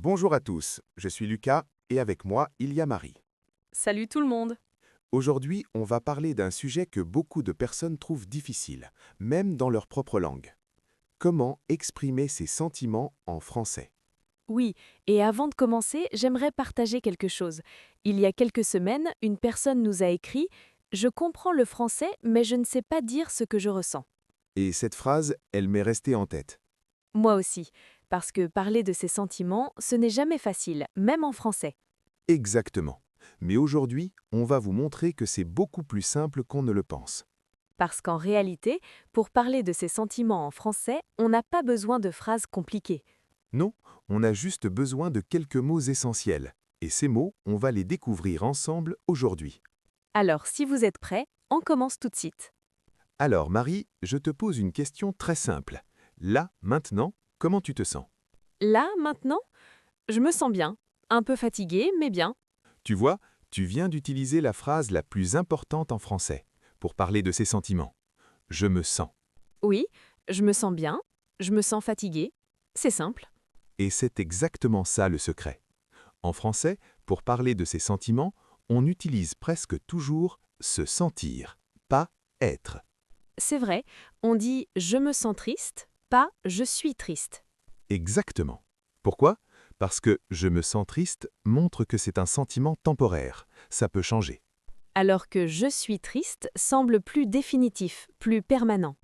Bonjour à tous, je suis Lucas et avec moi, il y a Marie. Salut tout le monde. Aujourd'hui, on va parler d'un sujet que beaucoup de personnes trouvent difficile, même dans leur propre langue. Comment exprimer ses sentiments en français? Oui, et avant de commencer, j'aimerais partager quelque chose. Il y a quelques semaines, une personne nous a écrit ⁇ Je comprends le français, mais je ne sais pas dire ce que je ressens ⁇ Et cette phrase, elle m'est restée en tête. Moi aussi, parce que parler de ses sentiments, ce n'est jamais facile, même en français. Exactement. Mais aujourd'hui, on va vous montrer que c'est beaucoup plus simple qu'on ne le pense. Parce qu'en réalité, pour parler de ses sentiments en français, on n'a pas besoin de phrases compliquées. Non, on a juste besoin de quelques mots essentiels. Et ces mots, on va les découvrir ensemble aujourd'hui. Alors, si vous êtes prêts, on commence tout de suite. Alors Marie, je te pose une question très simple. Là, maintenant, comment tu te sens? Là, maintenant, je me sens bien. Un peu fatiguée, mais bien. Tu vois, tu viens d'utiliser la phrase la plus importante en français pour parler de ses sentiments. Je me sens. Oui, je me sens bien, je me sens fatiguée. C'est simple. Et c'est exactement ça le secret. En français, pour parler de ses sentiments, on utilise presque toujours se sentir, pas être. C'est vrai, on dit je me sens triste, pas je suis triste. Exactement. Pourquoi? Parce que je me sens triste montre que c'est un sentiment temporaire. Ça peut changer. Alors que je suis triste semble plus définitif, plus permanent.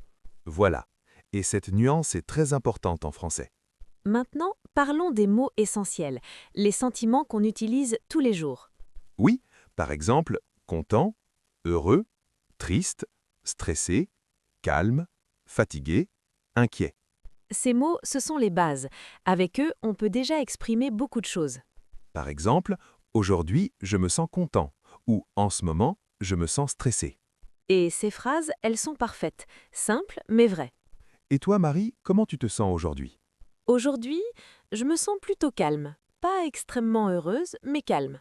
Voilà. Et cette nuance est très importante en français. Maintenant, parlons des mots essentiels, les sentiments qu'on utilise tous les jours. Oui, par exemple, content, heureux, triste, stressé, calme, fatigué, inquiet. Ces mots, ce sont les bases. Avec eux, on peut déjà exprimer beaucoup de choses. Par exemple, aujourd'hui, je me sens content ou en ce moment, je me sens stressé. Et ces phrases, elles sont parfaites, simples mais vraies. Et toi, Marie, comment tu te sens aujourd'hui? Aujourd'hui, je me sens plutôt calme. Pas extrêmement heureuse, mais calme.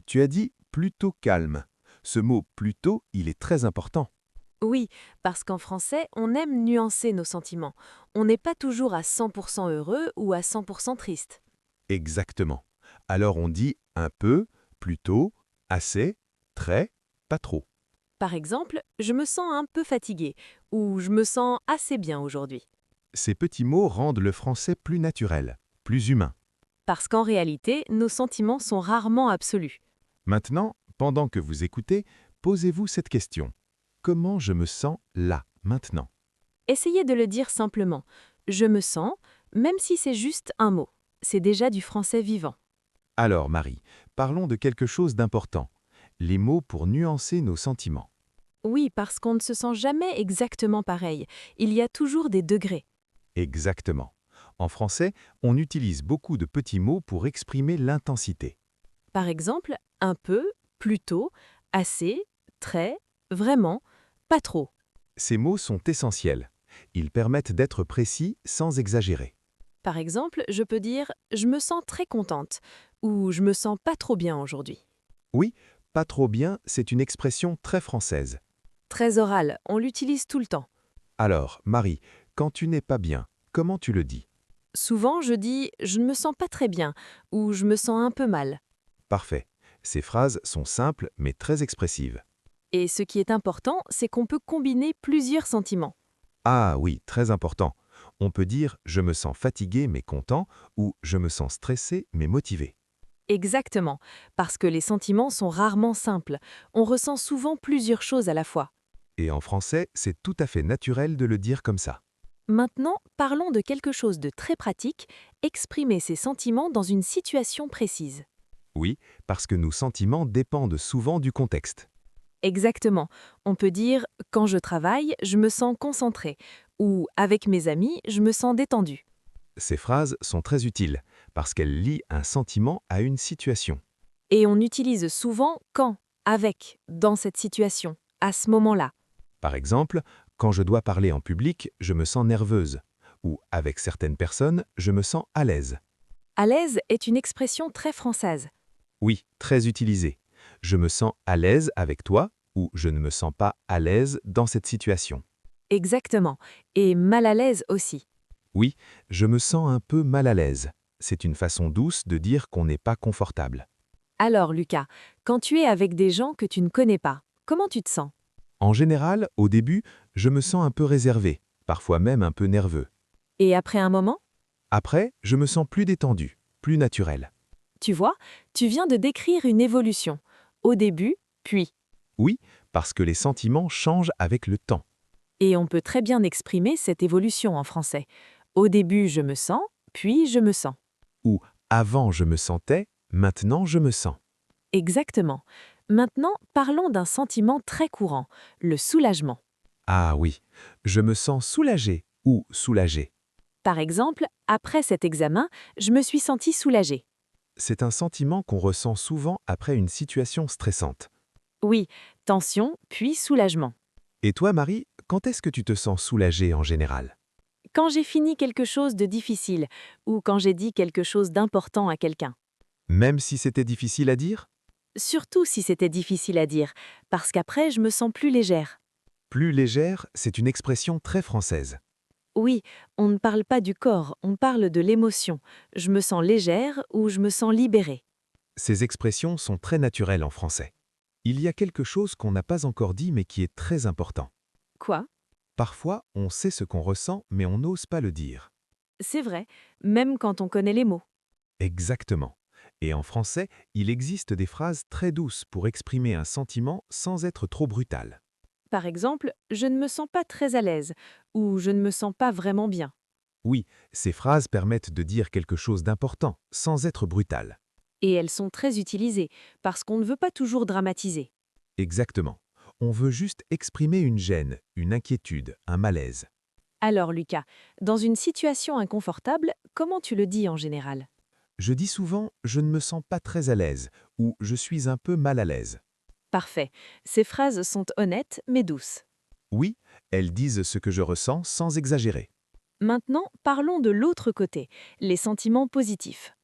Tu as dit plutôt calme. Ce mot plutôt, il est très important. Oui, parce qu'en français, on aime nuancer nos sentiments. On n'est pas toujours à 100% heureux ou à 100% triste. Exactement. Alors on dit un peu, plutôt, assez, très, pas trop. Par exemple, je me sens un peu fatiguée ou je me sens assez bien aujourd'hui. Ces petits mots rendent le français plus naturel, plus humain. Parce qu'en réalité, nos sentiments sont rarement absolus. Maintenant, pendant que vous écoutez, posez-vous cette question. Comment je me sens là, maintenant? Essayez de le dire simplement. Je me sens, même si c'est juste un mot. C'est déjà du français vivant. Alors, Marie, parlons de quelque chose d'important. Les mots pour nuancer nos sentiments. Oui, parce qu'on ne se sent jamais exactement pareil. Il y a toujours des degrés. Exactement. En français, on utilise beaucoup de petits mots pour exprimer l'intensité. Par exemple, un peu, plutôt, assez, très, vraiment, pas trop. Ces mots sont essentiels. Ils permettent d'être précis sans exagérer. Par exemple, je peux dire je me sens très contente ou je me sens pas trop bien aujourd'hui. Oui, pas trop bien, c'est une expression très française. Très oral, on l'utilise tout le temps. Alors, Marie, quand tu n'es pas bien, comment tu le dis? Souvent, je dis je ne me sens pas très bien ou je me sens un peu mal. Parfait. Ces phrases sont simples mais très expressives. Et ce qui est important, c'est qu'on peut combiner plusieurs sentiments. Ah oui, très important. On peut dire je me sens fatigué mais content ou je me sens stressé mais motivé. Exactement, parce que les sentiments sont rarement simples. On ressent souvent plusieurs choses à la fois. Et en français, c'est tout à fait naturel de le dire comme ça. Maintenant, parlons de quelque chose de très pratique, exprimer ses sentiments dans une situation précise. Oui, parce que nos sentiments dépendent souvent du contexte. Exactement. On peut dire quand je travaille, je me sens concentré ou avec mes amis, je me sens détendu. Ces phrases sont très utiles parce qu'elles lient un sentiment à une situation. Et on utilise souvent quand, avec, dans cette situation, à ce moment-là. Par exemple, quand je dois parler en public, je me sens nerveuse. Ou avec certaines personnes, je me sens à l'aise. À l'aise est une expression très française. Oui, très utilisée. Je me sens à l'aise avec toi ou je ne me sens pas à l'aise dans cette situation. Exactement. Et mal à l'aise aussi. Oui, je me sens un peu mal à l'aise. c'est une façon douce de dire qu'on n'est pas confortable. Alors, Lucas, quand tu es avec des gens que tu ne connais pas, comment tu te sens? En général, au début, je me sens un peu réservé, parfois même un peu nerveux. Et après un moment? Après, je me sens plus détendu, plus naturel. Tu vois, tu viens de décrire une évolution. Au début, puis. Oui, parce que les sentiments changent avec le temps. Et on peut très bien exprimer cette évolution en français. Au début, je me sens, puis je me sens. Ou avant je me sentais, maintenant je me sens. Exactement. Maintenant, parlons d'un sentiment très courant, le soulagement. Ah oui, je me sens soulagé ou soulagé. Par exemple, après cet examen, je me suis sentie soulagée. C'est un sentiment qu'on ressent souvent après une situation stressante. Oui, tension, puis soulagement. Et toi, Marie, quand est-ce que tu te sens soulagée en général? Quand j'ai fini quelque chose de difficile ou quand j'ai dit quelque chose d'important à quelqu'un. Même si c'était difficile à dire? Surtout si c'était difficile à dire, parce qu'après, je me sens plus légère. Plus légère, c'est une expression très française. Oui, on ne parle pas du corps, on parle de l'émotion. Je me sens légère ou je me sens libérée. Ces expressions sont très naturelles en français. Il y a quelque chose qu'on n'a pas encore dit mais qui est très important. Quoi? Parfois, on sait ce qu'on ressent mais on n'ose pas le dire. C'est vrai, même quand on connaît les mots. Exactement. Et en français, il existe des phrases très douces pour exprimer un sentiment sans être trop brutal. Par exemple, je ne me sens pas très à l'aise ou je ne me sens pas vraiment bien. Oui, ces phrases permettent de dire quelque chose d'important sans être brutal. Et elles sont très utilisées parce qu'on ne veut pas toujours dramatiser. Exactement. On veut juste exprimer une gêne, une inquiétude, un malaise. Alors Lucas, dans une situation inconfortable, comment tu le dis en général? Je dis souvent « je ne me sens pas très à l'aise » ou « je suis un peu mal à l'aise ». Parfait. Ces phrases sont honnêtes mais douces. Oui, elles disent ce que je ressens sans exagérer. Maintenant, parlons de l'autre côté, les sentiments positifs.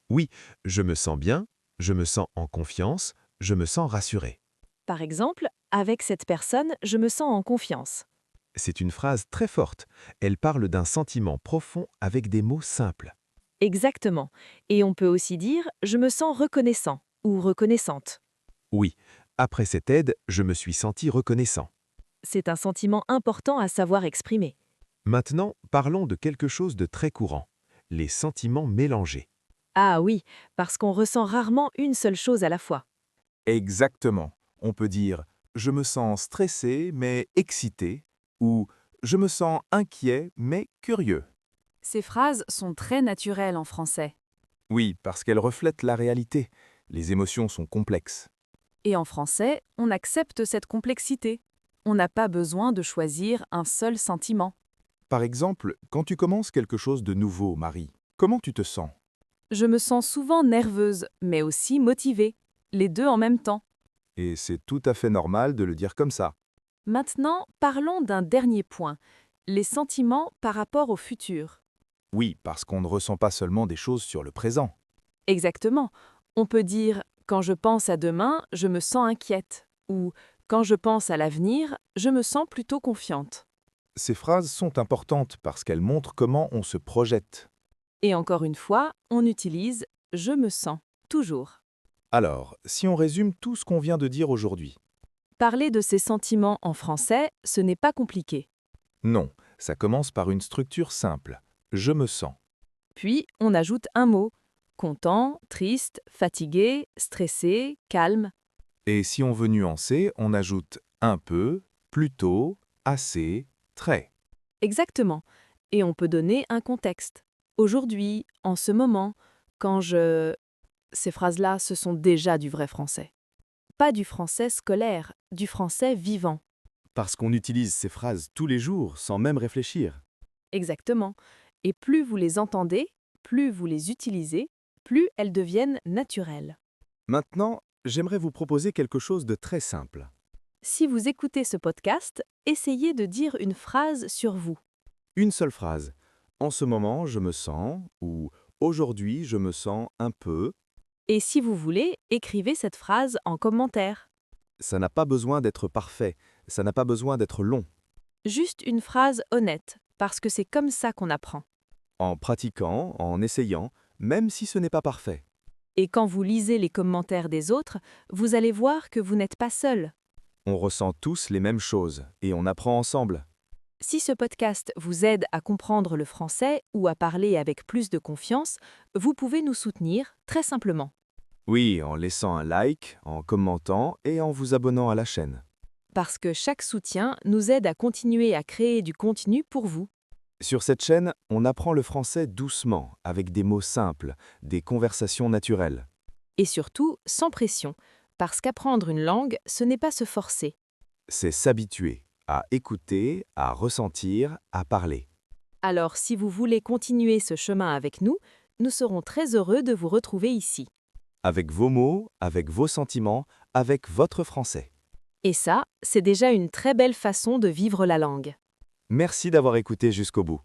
Oui, je me sens bien, je me sens en confiance, je me sens rassuré. Par exemple, avec cette personne, je me sens en confiance. C'est une phrase très forte. Elle parle d'un sentiment profond avec des mots simples. Exactement. Et on peut aussi dire je me sens reconnaissant ou reconnaissante. Oui, après cette aide, je me suis senti reconnaissant. C'est un sentiment important à savoir exprimer. Maintenant, parlons de quelque chose de très courant, les sentiments mélangés. Ah oui, parce qu'on ressent rarement une seule chose à la fois. Exactement. On peut dire je me sens stressé mais excité ou je me sens inquiet mais curieux. Ces phrases sont très naturelles en français. Oui, parce qu'elles reflètent la réalité. Les émotions sont complexes. Et en français, on accepte cette complexité. On n'a pas besoin de choisir un seul sentiment. Par exemple, quand tu commences quelque chose de nouveau, Marie, comment tu te sens? Je me sens souvent nerveuse, mais aussi motivée. Les deux en même temps. Et c'est tout à fait normal de le dire comme ça. Maintenant, parlons d'un dernier point. Les sentiments par rapport au futur. Oui, parce qu'on ne ressent pas seulement des choses sur le présent. Exactement. On peut dire quand je pense à demain, je me sens inquiète. Ou quand je pense à l'avenir, je me sens plutôt confiante. Ces phrases sont importantes parce qu'elles montrent comment on se projette. Et encore une fois, on utilise je me sens toujours. Alors, si on résume tout ce qu'on vient de dire aujourd'hui. Parler de ses sentiments en français, ce n'est pas compliqué. Non, ça commence par une structure simple. Je me sens. Puis, on ajoute un mot. Content, triste, fatigué, stressé, calme. Et si on veut nuancer, on ajoute un peu, plutôt, assez, très. Exactement. Et on peut donner un contexte. Aujourd'hui, en ce moment, quand je... Ces phrases-là, ce sont déjà du vrai français. Pas du français scolaire, du français vivant. Parce qu'on utilise ces phrases tous les jours sans même réfléchir. Exactement. Et plus vous les entendez, plus vous les utilisez, plus elles deviennent naturelles. Maintenant, j'aimerais vous proposer quelque chose de très simple. Si vous écoutez ce podcast, essayez de dire une phrase sur vous. Une seule phrase. En ce moment, je me sens, ou aujourd'hui, je me sens un peu. Et si vous voulez, écrivez cette phrase en commentaire. Ça n'a pas besoin d'être parfait, ça n'a pas besoin d'être long. Juste une phrase honnête, parce que c'est comme ça qu'on apprend. En pratiquant, en essayant, même si ce n'est pas parfait. Et quand vous lisez les commentaires des autres, vous allez voir que vous n'êtes pas seul. On ressent tous les mêmes choses et on apprend ensemble. Si ce podcast vous aide à comprendre le français ou à parler avec plus de confiance, vous pouvez nous soutenir très simplement. Oui, en laissant un like, en commentant et en vous abonnant à la chaîne. Parce que chaque soutien nous aide à continuer à créer du contenu pour vous. Sur cette chaîne, on apprend le français doucement, avec des mots simples, des conversations naturelles. Et surtout, sans pression, parce qu'apprendre une langue, ce n'est pas se forcer. C'est s'habituer à écouter, à ressentir, à parler. Alors si vous voulez continuer ce chemin avec nous, nous serons très heureux de vous retrouver ici. Avec vos mots, avec vos sentiments, avec votre français. Et ça, c'est déjà une très belle façon de vivre la langue. Merci d'avoir écouté jusqu'au bout.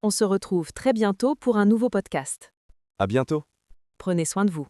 On se retrouve très bientôt pour un nouveau podcast. À bientôt. Prenez soin de vous.